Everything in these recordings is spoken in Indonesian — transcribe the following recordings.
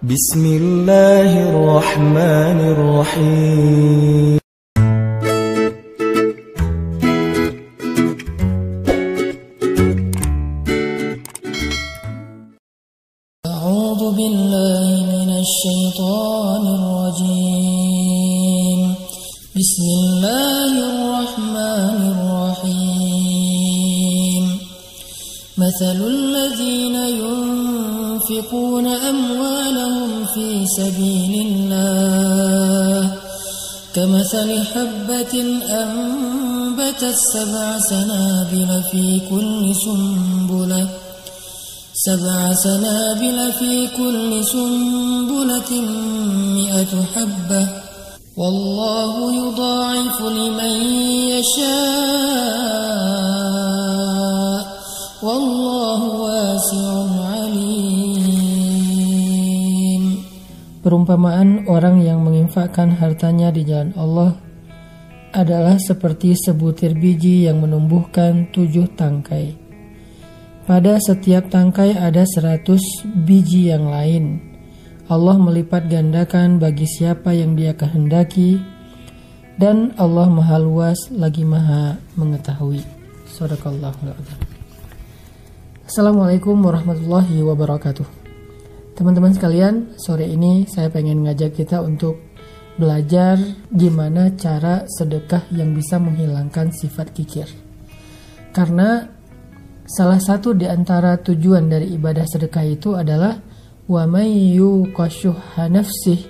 Bismillahirrahmanirrahim. A'udzu billahi minasy syaithanir rajim. Bismillahirrahmanirrahim. Mathalul ladzina yunfiquna amwalahum fi sabilillah kamathali habbatin anbatat sab'a sanabila fi kulli sumbulatin mi'atu habbah wallahu yudha'ifu liman yasha' wallahu wasi'un alim. Perumpamaan orang yang menginfakkan hartanya di jalan Allah adalah seperti sebutir biji yang menumbuhkan 7 tangkai. Pada setiap tangkai ada 100 biji yang lain. Allah melipat gandakan bagi siapa yang Dia kehendaki, dan Allah Maha Luas lagi Maha Mengetahui. Shadaqallahul adzim. Assalamualaikum warahmatullahi wabarakatuh. Teman-teman sekalian, sore ini saya pengen ngajak kita untuk belajar gimana cara sedekah yang bisa menghilangkan sifat kikir. Karena salah satu di antara tujuan dari ibadah sedekah itu adalah wa may yuqashuha nafsih,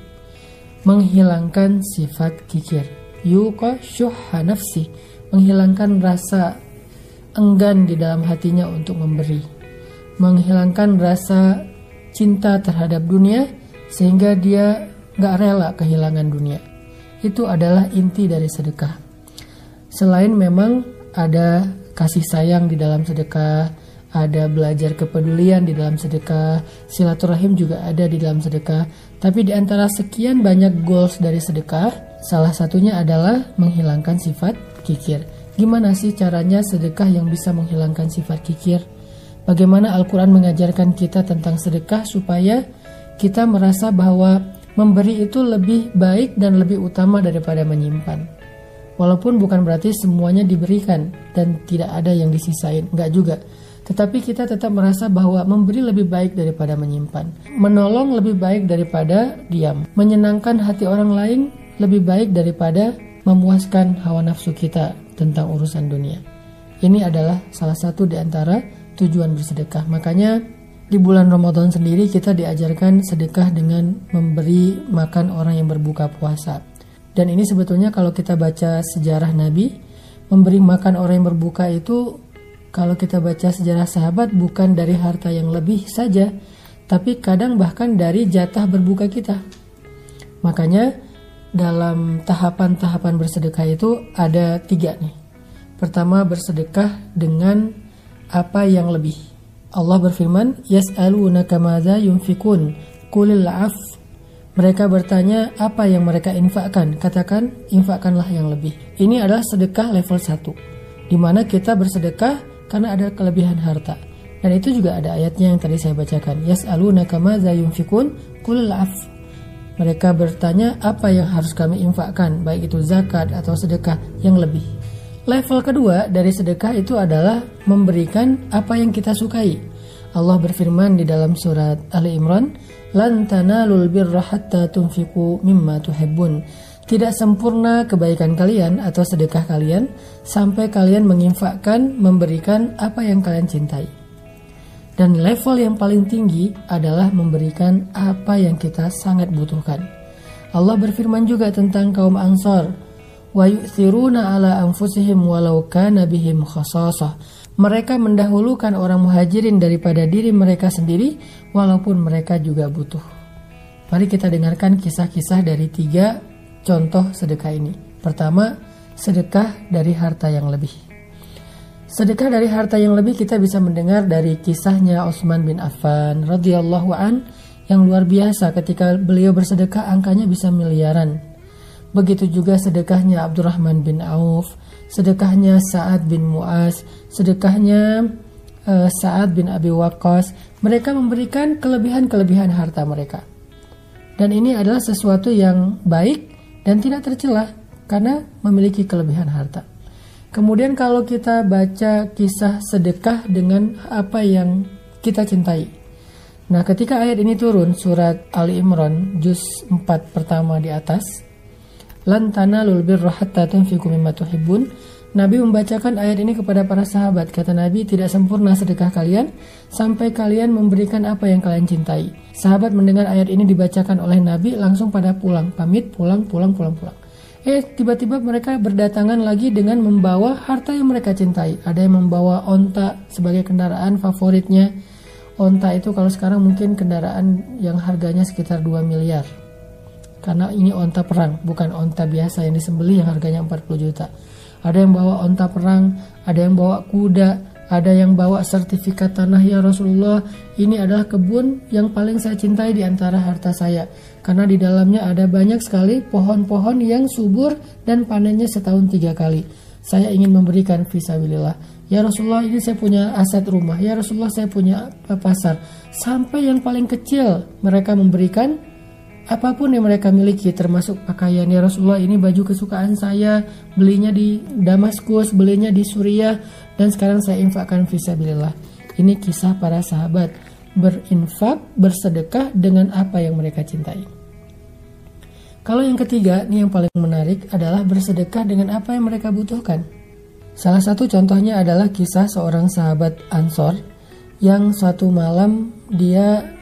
menghilangkan sifat kikir. Yuqashuha nafsih, menghilangkan rasa enggan di dalam hatinya untuk memberi, menghilangkan rasa cinta terhadap dunia sehingga dia gak rela kehilangan dunia. Itu adalah inti dari sedekah. Selain memang ada kasih sayang di dalam sedekah, ada belajar kepedulian di dalam sedekah, silaturahim juga ada di dalam sedekah. Tapi di antara sekian banyak goals dari sedekah, salah satunya adalah menghilangkan sifat kikir. Gimana sih caranya sedekah yang bisa menghilangkan sifat kikir? Bagaimana Al-Quran mengajarkan kita tentang sedekah supaya kita merasa bahwa memberi itu lebih baik dan lebih utama daripada menyimpan. Walaupun bukan berarti semuanya diberikan dan tidak ada yang disisain, enggak juga. Tetapi kita tetap merasa bahwa memberi lebih baik daripada menyimpan. Menolong lebih baik daripada diam. Menyenangkan hati orang lain lebih baik daripada memuaskan hawa nafsu kita tentang urusan dunia. Ini adalah salah satu di antara tujuan bersedekah. Makanya di bulan Ramadan sendiri kita diajarkan sedekah dengan memberi makan orang yang berbuka puasa. Dan ini sebetulnya kalau kita baca sejarah Nabi, memberi makan orang yang berbuka itu, kalau kita baca sejarah sahabat, bukan dari harta yang lebih saja, tapi kadang bahkan dari jatah berbuka kita. Makanya dalam tahapan-tahapan bersedekah itu ada 3 nih. Pertama, bersedekah dengan apa yang lebih. Allah berfirman, yas'alunaka madza yunfikun qulil 'af. Mereka bertanya apa yang mereka infakkan. Katakan, infakkanlah yang lebih. Ini adalah sedekah level 1, di mana kita bersedekah karena ada kelebihan harta. Dan itu juga ada ayatnya yang tadi saya bacakan. Yas'alunaka madza yunfikun qulil 'af. Mereka bertanya apa yang harus kami infakkan, baik itu zakat atau sedekah yang lebih. Level kedua dari sedekah itu adalah memberikan apa yang kita sukai. Allah berfirman di dalam surat Ali Imran, lan tanalul birra hatta tunfiqu mimma tuhibbun. Tidak sempurna kebaikan kalian atau sedekah kalian sampai kalian menginfakkan, memberikan apa yang kalian cintai. Dan level yang paling tinggi adalah memberikan apa yang kita sangat butuhkan. Allah berfirman juga tentang kaum Ansar, wa yu'thiruna ala anfusihim walau kana bihim khasasah. Mereka mendahulukan orang muhajirin daripada diri mereka sendiri walaupun mereka juga butuh. Mari kita dengarkan kisah-kisah dari 3 contoh sedekah ini. Pertama, sedekah dari harta yang lebih. Sedekah dari harta yang lebih kita bisa mendengar dari kisahnya Utsman bin Affan radhiyallahu an yang luar biasa. Ketika beliau bersedekah angkanya bisa miliaran. Begitu juga sedekahnya Abdurrahman bin Auf, sedekahnya Sa'ad bin Mu'az, sedekahnya Sa'ad bin Abi Waqqas, mereka memberikan kelebihan-kelebihan harta mereka. Dan ini adalah sesuatu yang baik dan tidak tercela karena memiliki kelebihan harta. Kemudian kalau kita baca kisah sedekah dengan apa yang kita cintai. Nah, ketika ayat ini turun, surat Ali Imran juz 4 pertama di atas, lan tanalul birra hatta tunfiqu mimma tuhibbun, Nabi membacakan ayat ini kepada para sahabat. Kata Nabi, tidak sempurna sedekah kalian sampai kalian memberikan apa yang kalian cintai. Sahabat mendengar ayat ini dibacakan oleh Nabi, langsung pada pulang, pamit, pulang. Tiba-tiba mereka berdatangan lagi dengan membawa harta yang mereka cintai. Ada yang membawa onta sebagai kendaraan favoritnya. Onta itu kalau sekarang mungkin kendaraan yang harganya sekitar 2 miliar. Karena ini onta perang, bukan onta biasa yang disembelih yang harganya 40 juta. Ada yang bawa onta perang, ada yang bawa kuda, ada yang bawa sertifikat tanah. Ya Rasulullah, ini adalah kebun yang paling saya cintai di antara harta saya. Karena di dalamnya ada banyak sekali pohon-pohon yang subur dan panennya setahun 3 kali. Saya ingin memberikan fisabilillah. Ya Rasulullah, ini saya punya aset rumah. Ya Rasulullah, saya punya pasar. Sampai yang paling kecil mereka memberikan apapun yang mereka miliki, termasuk pakaian. Ya Rasulullah, ini baju kesukaan saya, belinya di Damaskus, belinya di Suriah, dan sekarang saya infakkan fisabilillah. Ini kisah para sahabat berinfak, bersedekah dengan apa yang mereka cintai. Kalau yang ketiga, ini yang paling menarik, adalah bersedekah dengan apa yang mereka butuhkan. Salah satu contohnya adalah kisah seorang sahabat Ansor yang suatu malam dia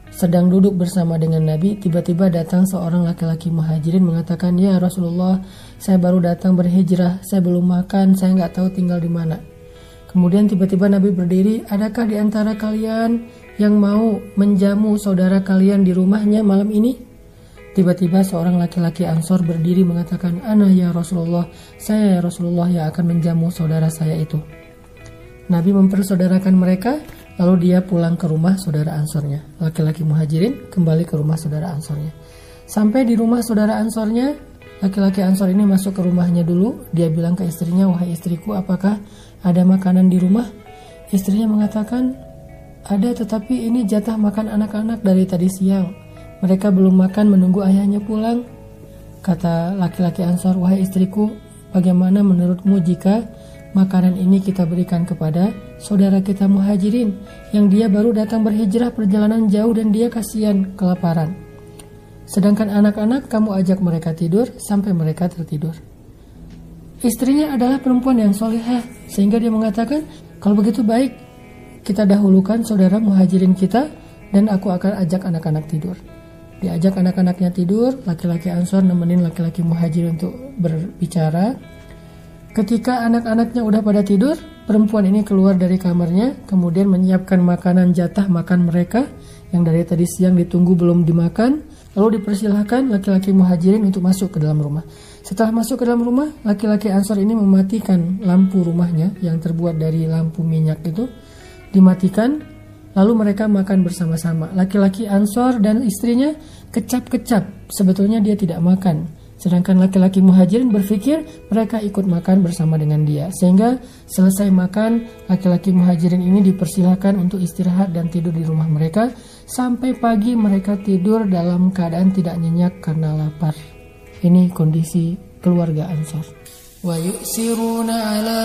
sedang duduk bersama dengan Nabi. Tiba-tiba datang seorang laki-laki muhajirin mengatakan, ya Rasulullah, saya baru datang berhijrah, saya belum makan, saya nggak tahu tinggal di mana. Kemudian tiba-tiba Nabi berdiri, adakah di antara kalian yang mau menjamu saudara kalian di rumahnya malam ini? Tiba-tiba seorang laki-laki Ansor berdiri mengatakan, ana ya Rasulullah, saya ya Rasulullah yang akan menjamu saudara saya itu. Nabi mempersaudarakan mereka. Lalu dia pulang ke rumah saudara Ansornya. Laki-laki muhajirin kembali ke rumah saudara Ansornya. Sampai di rumah saudara Ansornya, laki-laki Ansor ini masuk ke rumahnya dulu. Dia bilang ke istrinya, wahai istriku, apakah ada makanan di rumah? Istrinya mengatakan, ada, tetapi ini jatah makan anak-anak dari tadi siang. Mereka belum makan menunggu ayahnya pulang. Kata laki-laki Ansor, wahai istriku, bagaimana menurutmu jika makanan ini kita berikan kepada saudara kita muhajirin yang dia baru datang berhijrah perjalanan jauh dan dia kasihan kelaparan. Sedangkan anak-anak kamu ajak mereka tidur sampai mereka tertidur. Istrinya adalah perempuan yang solehah sehingga dia mengatakan, kalau begitu baik, kita dahulukan saudara muhajirin kita dan aku akan ajak anak-anak tidur. Diajak anak-anaknya tidur, laki-laki Ansor nemenin laki-laki muhajirin untuk berbicara. Ketika anak-anaknya udah pada tidur, perempuan ini keluar dari kamarnya, kemudian menyiapkan makanan jatah makan mereka yang dari tadi siang ditunggu belum dimakan, lalu dipersilahkan laki-laki muhajirin untuk masuk ke dalam rumah. Setelah masuk ke dalam rumah, laki-laki Ansor ini mematikan lampu rumahnya yang terbuat dari lampu minyak itu, dimatikan, lalu mereka makan bersama-sama. Laki-laki Ansor dan istrinya kecap-kecap, sebetulnya dia tidak makan. Sedangkan laki-laki muhajirin berpikir mereka ikut makan bersama dengan dia. Sehingga selesai makan, laki-laki muhajirin ini dipersilahkan untuk istirahat dan tidur di rumah mereka. Sampai pagi mereka tidur dalam keadaan tidak nyenyak karena lapar. Ini kondisi keluarga Ansor. Wa yu'siruna ala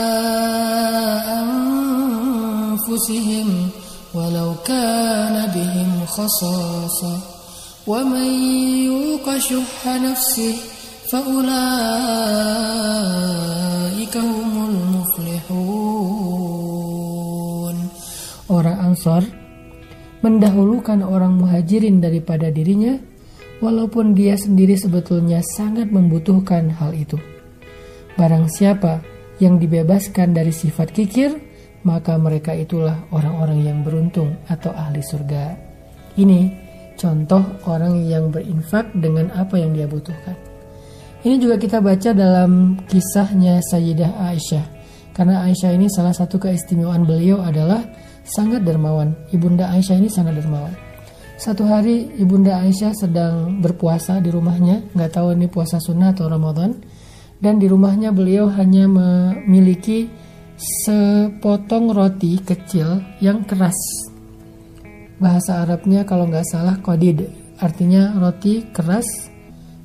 anfusihim walau kana bihim khasasa wa man yuqa syuhha nafsihi فَأُولَٰئِكَ هُمُ الْمُفْلِحُونَ. Orang Ansor mendahulukan orang muhajirin daripada dirinya, walaupun dia sendiri sebetulnya sangat membutuhkan hal itu. Barang siapa yang dibebaskan dari sifat kikir, maka mereka itulah orang-orang yang beruntung atau ahli surga. Ini contoh orang yang berinfak dengan apa yang dia butuhkan. Ini juga kita baca dalam kisahnya Sayyidah Aisyah. Karena Aisyah ini salah satu keistimewaan beliau adalah sangat dermawan. Ibunda Aisyah ini sangat dermawan. Satu hari Ibunda Aisyah sedang berpuasa di rumahnya. Gak tahu ini puasa sunnah atau Ramadan. Dan di rumahnya beliau hanya memiliki sepotong roti kecil yang keras. Bahasa Arabnya kalau nggak salah qadid, artinya roti keras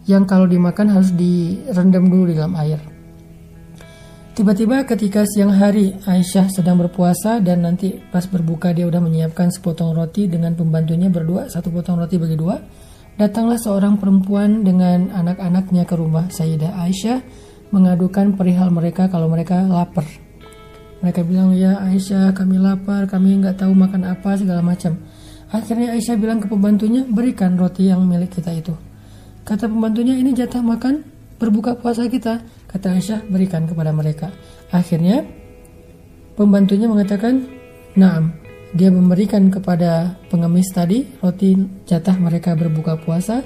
yang kalau dimakan harus direndam dulu di dalam air. Tiba-tiba ketika siang hari Aisyah sedang berpuasa dan nanti pas berbuka dia udah menyiapkan sepotong roti dengan pembantunya berdua, satu potong roti bagi dua. Datanglah seorang perempuan dengan anak-anaknya ke rumah Sayyidah Aisyah mengadukan perihal mereka kalau mereka lapar. Mereka bilang, ya Aisyah kami lapar, kami nggak tahu makan apa segala macam. Akhirnya Aisyah bilang ke pembantunya, berikan roti yang milik kita itu. Kata pembantunya, ini jatah makan berbuka puasa kita. Kata Aisyah, berikan kepada mereka. Akhirnya pembantunya mengatakan, naam. Dia memberikan kepada pengemis tadi roti jatah mereka berbuka puasa.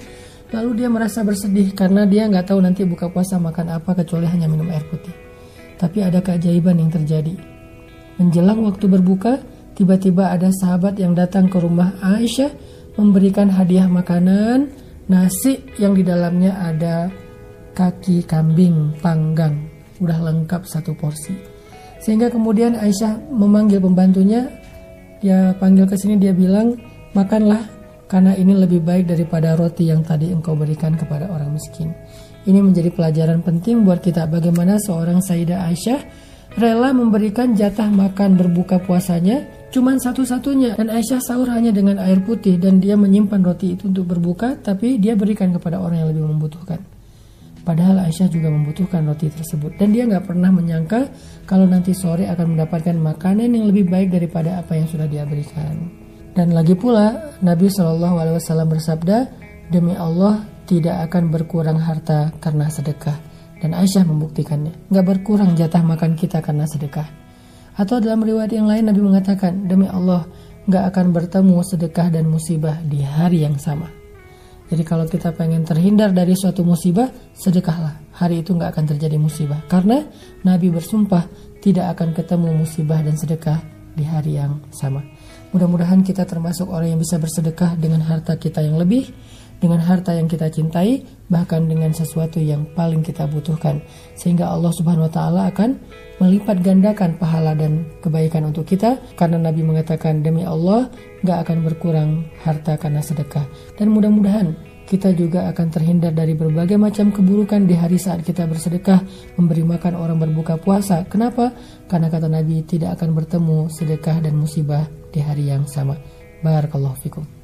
Lalu dia merasa bersedih karena dia nggak tahu nanti buka puasa makan apa kecuali hanya minum air putih. Tapi ada keajaiban yang terjadi. Menjelang waktu berbuka, tiba-tiba ada sahabat yang datang ke rumah Aisyah memberikan hadiah makanan, nasi yang di dalamnya ada kaki kambing panggang, udah lengkap satu porsi. Sehingga kemudian Aisyah memanggil pembantunya, dia panggil ke sini, dia bilang, makanlah karena ini lebih baik daripada roti yang tadi engkau berikan kepada orang miskin. Ini menjadi pelajaran penting buat kita bagaimana seorang Sayyidah Aisyah rela memberikan jatah makan berbuka puasanya cuman satu-satunya, dan Aisyah sahur hanya dengan air putih dan dia menyimpan roti itu untuk berbuka, tapi dia berikan kepada orang yang lebih membutuhkan. Padahal Aisyah juga membutuhkan roti tersebut dan dia nggak pernah menyangka kalau nanti sore akan mendapatkan makanan yang lebih baik daripada apa yang sudah dia berikan. Dan lagi pula Nabi SAW bersabda, demi Allah tidak akan berkurang harta karena sedekah. Dan Aisyah membuktikannya, nggak berkurang jatah makan kita karena sedekah. Atau dalam riwayat yang lain Nabi mengatakan, demi Allah nggak akan bertemu sedekah dan musibah di hari yang sama. Jadi kalau kita pengen terhindar dari suatu musibah, sedekahlah. Hari itu nggak akan terjadi musibah. Karena Nabi bersumpah tidak akan ketemu musibah dan sedekah di hari yang sama. Mudah-mudahan kita termasuk orang yang bisa bersedekah dengan harta kita yang lebih, dengan harta yang kita cintai, bahkan dengan sesuatu yang paling kita butuhkan. Sehingga Allah Subhanahu wa Ta'ala akan melipat gandakan pahala dan kebaikan untuk kita. Karena Nabi mengatakan, demi Allah gak akan berkurang harta karena sedekah. Dan mudah-mudahan kita juga akan terhindar dari berbagai macam keburukan di hari saat kita bersedekah, memberi makan orang berbuka puasa. Kenapa? Karena kata Nabi tidak akan bertemu sedekah dan musibah di hari yang sama. Barakallahu fikum.